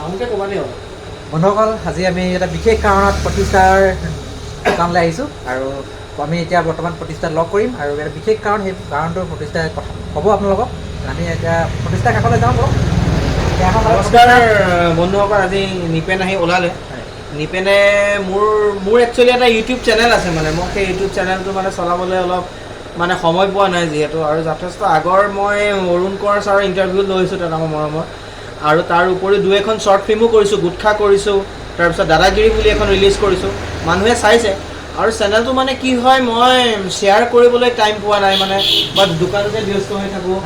আহোঁতে ক'বালৈ হ'ল বন্ধুসকল আজি আমি এটা বিশেষ কাৰণত প্ৰতিষ্ঠাৰ দোকানলৈ আহিছোঁ আৰু আমি এতিয়া বৰ্তমান প্ৰতিষ্ঠাত লগ কৰিম আৰু এটা বিশেষ কাৰণ সেই কাৰণটোৰ প্ৰতিষ্ঠাৰ কথা হ'ব আপোনালোকক আমি এতিয়া প্ৰতিষ্ঠাৰ কাষলৈ যাওঁ বলক নমস্কাৰ বন্ধুসকল আজি নিপেন আহি ওলালে নিপেনে মোৰ একচুৱেলি এটা ইউটিউব চেনেল আছে মানে মই সেই ইউটিউব চেনেলটো মানে চলাবলৈ অলপ মানে সময় পোৱা নাই যিহেতু আৰু যথেষ্ট আগৰ মই অৰুণ কোঁৱৰ ছাৰৰ ইণ্টাৰভিউ লৈছোঁ তাত আমাৰ মৰমৰ আৰু তাৰ উপৰিও দুই এখন শ্বৰ্ট ফিল্মো কৰিছোঁ গুটখা কৰিছোঁ তাৰপিছত দাদাগিৰি বুলি এখন ৰিলিজ কৰিছোঁ মানুহে চাইছে আৰু চেনেলটো মানে কি হয় মই শ্বেয়াৰ কৰিবলৈ টাইম পোৱা নাই মানে মই দোকানতে ব্যস্ত হৈ থাকোঁ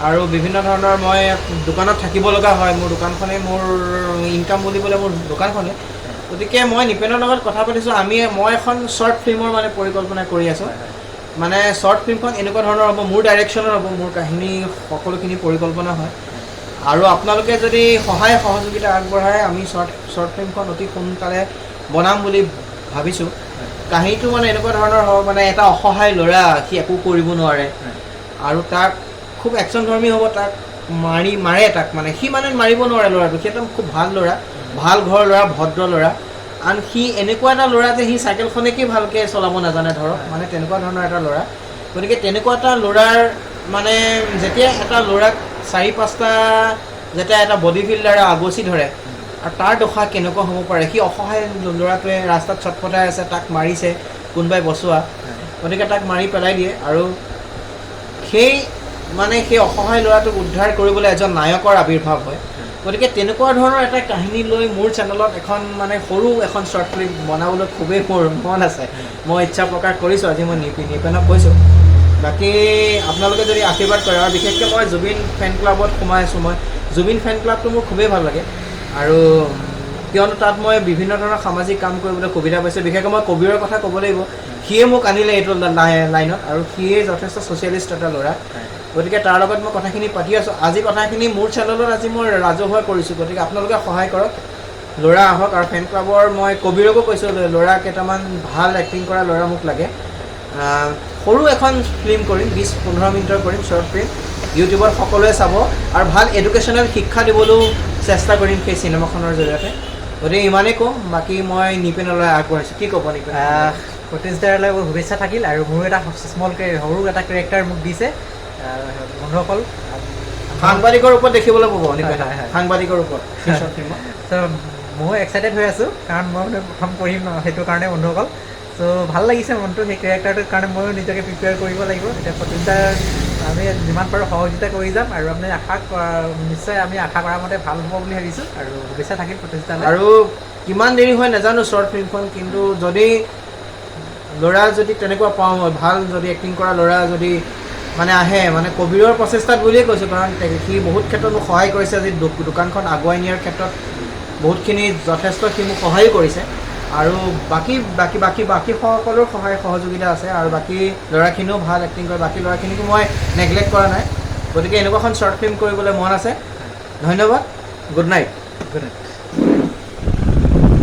আৰু বিভিন্ন ধৰণৰ মই দোকানত থাকিব লগা হয় মোৰ দোকানখনেই মোৰ ইনকাম বুলিবলৈ মোৰ দোকানখনে গতিকে মই নিপেনৰ লগত কথা পাতিছোঁ মই এখন শ্বৰ্ট ফিল্মৰ মানে পৰিকল্পনা কৰি আছোঁ মানে শ্বৰ্ট ফিল্মখন এনেকুৱা ধৰণৰ হ'ব মোৰ ডাইৰেকশ্যনৰ হ'ব মোৰ কাহিনী সকলোখিনি পৰিকল্পনা হয় আৰু আপোনালোকে যদি সহায় সহযোগিতা আগবঢ়ায় আমি শ্বৰ্ট ফিল্মখন অতি সোনকালে বনাম বুলি ভাবিছোঁ কাহিনীটো মানে এনেকুৱা ধৰণৰ হ'ব মানে এটা অসহায় ল'ৰা সি একো কৰিব নোৱাৰে আৰু তাক খুব একশ্যনধৰ্মী হ'ব তাক মাৰে তাক মানে সি মানে মাৰিব নোৱাৰে ল'ৰাটো সি একদম খুব ভাল ল'ৰা ভাল ঘৰৰ ল'ৰা ভদ্ৰ ল'ৰা আন সি এনেকুৱা এটা ল'ৰা যে সি চাইকেলখনেকে ভালকৈ চলাব নাজানে ধৰক মানে তেনেকুৱা ধৰণৰ এটা ল'ৰা গতিকে তেনেকুৱা এটা ল'ৰাৰ মানে যেতিয়া এটা ল'ৰাক 4-5টা যেতিয়া এটা বডি ফিল্ডাৰে আগচি ধৰে আৰু তাৰ দশা কেনেকুৱা হ'ব পাৰে সি অসহায় ল'ৰাটোৱে ৰাস্তাত ছটফটাই আছে তাক মাৰিছে কোনোবাই বচোৱা গতিকে তাক মাৰি পেলাই দিয়ে আৰু সেই অসহায় ল'ৰাটোক উদ্ধাৰ কৰিবলৈ এজন নায়কৰ আৱিৰ্ভাৱ হয় গতিকে তেনেকুৱা ধৰণৰ এটা কাহিনী লৈ মোৰ চেনেলত এখন মানে সৰু এখন শ্বৰ্ট ফিল্ম বনাবলৈ খুবেই মোৰ মন আছে মই ইচ্ছা প্ৰকাশ কৰিছোঁ আজি মই নিপেনক কৈছোঁ বাকী আপোনালোকে যদি আশীৰ্বাদ কৰে আৰু বিশেষকৈ মই জুবিন ফেন ক্লাবত সোমাই আছোঁ মই জুবিন ফেন ক্লাবটো মোৰ খুবেই ভাল লাগে আৰু কিয়নো তাত মই বিভিন্ন ধৰণৰ সামাজিক কাম কৰিবলৈ সুবিধা পাইছোঁ বিশেষকৈ মই কবিৰৰ কথা ক'ব লাগিব সিয়ে মোক আনিলে এইটো লাইনত আৰু সিয়ে যথেষ্ট ছ'চিয়েলিষ্ট এটা ল'ৰা গতিকে তাৰ লগত মই কথাখিনি পাতি আছোঁ আজি কথাখিনি মোৰ চেনেলত আজি মই ৰাজহুৱা কৰিছোঁ গতিকে আপোনালোকে সহায় কৰক ল'ৰা আহক আৰু ফেন ক্লাবৰ মই কবিৰকো কৈছোঁ ল'ৰা কেইটামান ভাল এক্টিং কৰা ল'ৰা মোক লাগে সৰু এখন ফিল্ম কৰিম 20-15 মিনিটৰ কৰিম শ্বৰ্ট ফিল্ম ইউটিউবত সকলোৱে চাব আৰু ভাল এডুকেশ্যনেল শিক্ষা দিবলৈও চেষ্টা কৰিম সেই চিনেমাখনৰ জৰিয়তে গতিকে ইমানেই ক'ম বাকী মই নিপেনলৈ আগবঢ়াইছোঁ কি ক'ব নিপেন প্ৰতিষ্ঠালৈ মোৰ শুভেচ্ছা থাকিল আৰু মোৰো এটা সৰু এটা কেৰেক্টাৰ মোক দিছে বন্ধুসকল সাংবাদিকৰ ওপৰত দেখিবলৈ পাব সাংবাদিকৰ ওপৰত মই এক্সাইটেড হৈ আছোঁ কাৰণ মই মানে প্ৰথম পঢ়িম ন সেইটো কাৰণে বন্ধুসকল চ' ভাল লাগিছে মনটো সেই কেৰেক্টাৰটোৰ কাৰণে ময়ো নিজকে প্ৰিপেয়াৰ কৰিব লাগিব এতিয়া প্ৰতিষ্ঠাৰ আমি যিমান পাৰোঁ সহযোগিতা কৰি যাম আৰু আপুনি নিশ্চয় আমি আশা কৰা মতে ভাল হ'ব বুলি ভাবিছোঁ আৰু শুভেচ্ছা থাকিল প্ৰতিষ্ঠালৈ আৰু কিমান দেৰি হয় নাজানো শ্বৰ্ট ফিল্মখন কিন্তু যদি ল'ৰা যদি তেনেকুৱা পাওঁ মই ভাল যদি এক্টিং কৰা ল'ৰা যদি মানে আহে মানে কবিৰৰ প্ৰচেষ্টাত বুলিয়ে কৈছোঁ কাৰণ সি বহুত ক্ষেত্ৰত মোক সহায় কৰিছে আজি দোকানখন আগুৱাই নিয়াৰ ক্ষেত্ৰত বহুতখিনি যথেষ্ট সি মোক সহায়ো কৰিছে আৰু বাকী সকলৰ সহায় সহযোগিতা আছে আৰু বাকী ল'ৰাখিনিও ভাল এক্টিং কৰে বাকী ল'ৰাখিনিকো মই নেগলেক্ট কৰা নাই গতিকে এনেকুৱা এখন শ্বৰ্ট ফিল্ম কৰিবলৈ মন আছে ধন্যবাদ গুড নাইট